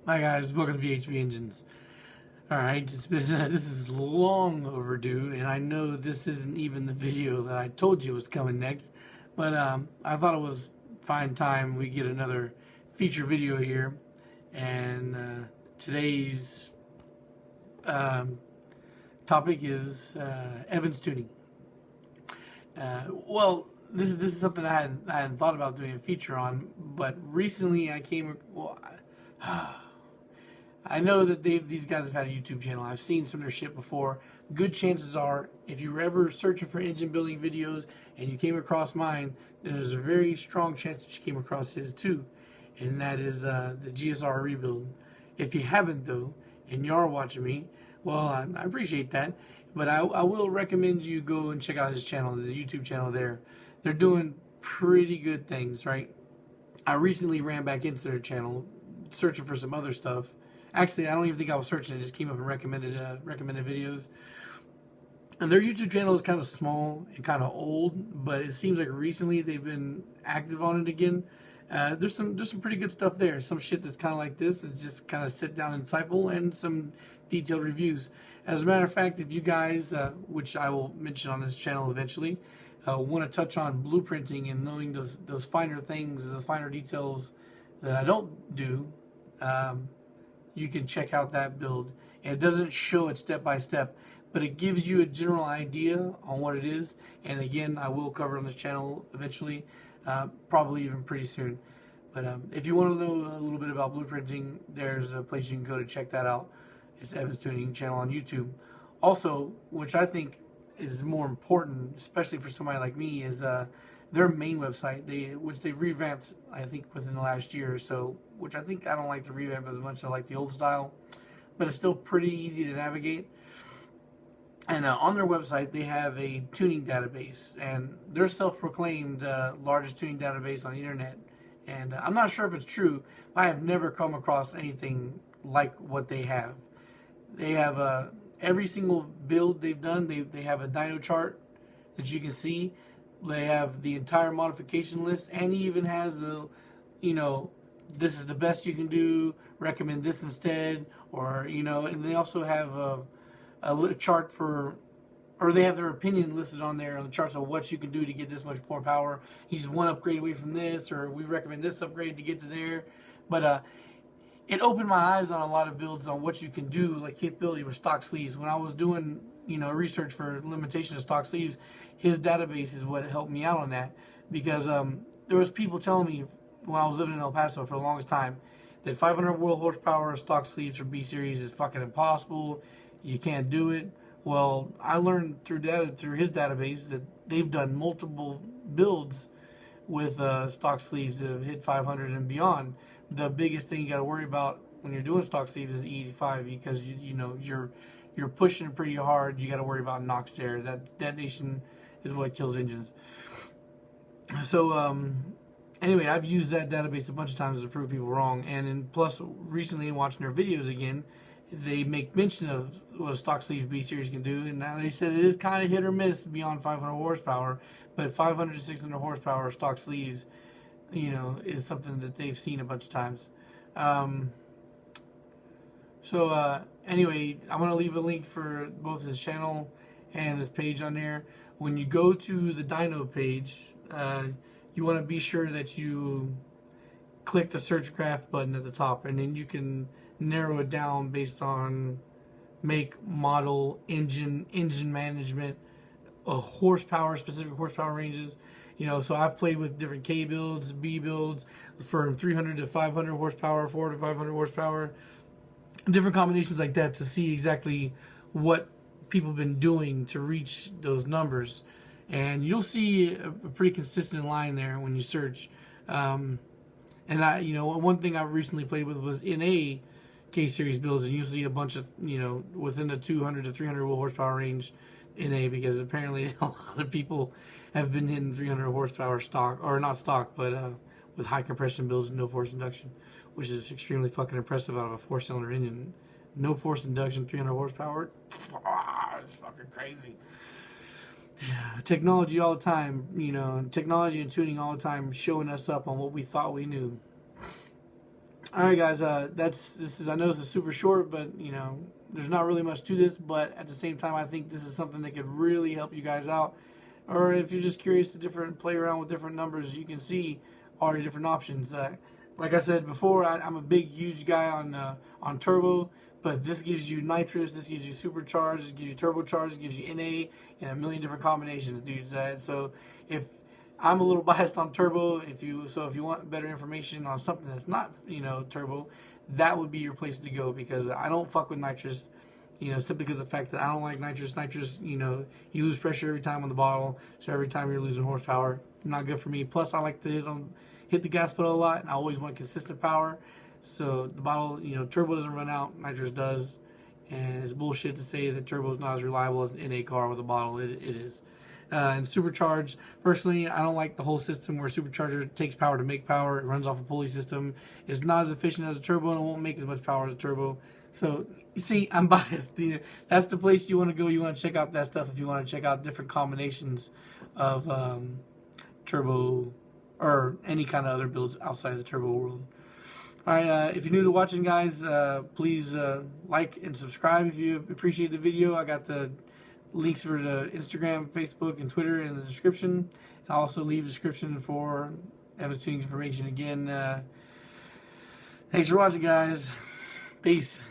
Hi guys, welcome to VHB Engines. Alright, it's been this is long overdue, and I know this isn't even the video that I told you was coming next, but I thought it was fine time we get another feature video here, and today's topic is Evans tuning. Well, this is something I hadn't thought about doing a feature on, but recently I came I know that these guys have had a YouTube channel. I've seen some of their shit before. Good chances are, if you were ever searching for engine building videos and you came across mine, then there's a very strong chance that you came across his too, and that is the GSR rebuild. If you haven't though, and you are watching me, well, I appreciate that, but I will recommend you go and check out his channel, the YouTube channel there. They're doing pretty good things, right? I recently ran back into their channel, searching for some other stuff. Actually, I don't even think I was searching. It just came up and recommended videos. And their YouTube channel is kind of small and kind of old, but it seems like recently they've been active on it again. There's some pretty good stuff there. Some shit that's kind of like this. It's just kind of sit down and insightful, and some detailed reviews. As a matter of fact, if you guys, which I will mention on this channel eventually, want to touch on blueprinting and knowing those finer things, those finer details that I don't do, you can check out that build. And it doesn't show it step by step, but it gives you a general idea on what it is. And again, I will cover it on this channel eventually, probably even pretty soon. But if you want to know a little bit about blueprinting, there's a place you can go to check that out. It's Evans Tuning channel on YouTube. Also, which I think is more important, especially for somebody like me, is their main website, which they've revamped, I think, within the last year or so, which I think I don't like the revamp as much. I like the old style, but it's still pretty easy to navigate. And on their website, they have a tuning database, and they're self-proclaimed largest tuning database on the internet. And I'm not sure if it's true, but I have never come across anything like what they have. They have every single build they've done, they have a dyno chart that you can see. They have the entire modification list, and he even has a, this is the best you can do, recommend this instead, or, and they also have a chart for, or they have their opinion listed on there on the charts of what you can do to get this much more power. He's one upgrade away from this, or we recommend this upgrade to get to there. But it opened my eyes on a lot of builds on what you can do, like capability with stock sleeves. When I was doing, research for limitation of stock sleeves, his database is what helped me out on that, because there was people telling me when I was living in El Paso for the longest time that 500 wheel horsepower stock sleeves for B series is fucking impossible. You can't do it. Well, I learned through his database that they've done multiple builds with stock sleeves that have hit 500 and beyond. The biggest thing you got to worry about when you're doing stock sleeves is E85, because you're pushing pretty hard. You got to worry about knocks there. That detonation is what kills engines. So anyway, I've used that database a bunch of times to prove people wrong, and plus recently in watching their videos again, they make mention of what a stock sleeve B series can do, and now they said it is kind of hit or miss beyond 500 horsepower, but 500 to 600 horsepower stock sleeves, is something that they've seen a bunch of times. Anyway, I'm going to leave a link for both his channel and his page on there. When you go to the dyno page, you want to be sure that you click the search graph button at the top, and then you can narrow it down based on make, model, engine management, specific horsepower ranges. So I've played with different K builds, B builds, from 300 to 500 horsepower, 400 to 500 horsepower, different combinations like that to see exactly what people have been doing to reach those numbers. And you'll see a pretty consistent line there when you search. And one thing I recently played with was NA K series builds, and you'll see a bunch of, within the 200 to 300 horsepower range NA, because apparently a lot of people have been hitting 300 horsepower stock, or not stock, but with high compression builds and no force induction, which is extremely fucking impressive out of a 4-cylinder engine. No force induction, 300 horsepower, it's fucking crazy. Yeah, technology all the time, technology and tuning all the time, showing us up on what we thought we knew. All right, guys. This is. I know this is super short, but you know, there's not really much to this. But at the same time, I think this is something that could really help you guys out. Or if you're just curious to play around with different numbers, you can see all the different options. Like I said before, I'm a big, huge guy on turbo. But this gives you nitrous, this gives you supercharged, this gives you turbocharged, this gives you NA, and a million different combinations, dudes. So if I'm a little biased on turbo, if you want better information on something that's not turbo, that would be your place to go, because I don't fuck with nitrous. Simply because of the fact that I don't like nitrous. Nitrous, you lose pressure every time on the bottle, so every time you're losing horsepower, not good for me. Plus, I like to hit the gas pedal a lot, and I always want consistent power. So the bottle, turbo doesn't run out, nitrous does, and it's bullshit to say that turbo is not as reliable as an NA car with a bottle. It is. And supercharged, personally, I don't like the whole system where supercharger takes power to make power. It runs off a pulley system. It's not as efficient as a turbo, and it won't make as much power as a turbo. So, you see, I'm biased. That's the place you want to go. You want to check out that stuff if you want to check out different combinations of turbo or any kind of other builds outside of the turbo world. All right, if you're new to watching, guys, please like and subscribe if you appreciate the video. I got the links for the Instagram, Facebook, and Twitter in the description. I'll also leave a description for Evans Tuning's information again. Thanks for watching, guys. Peace.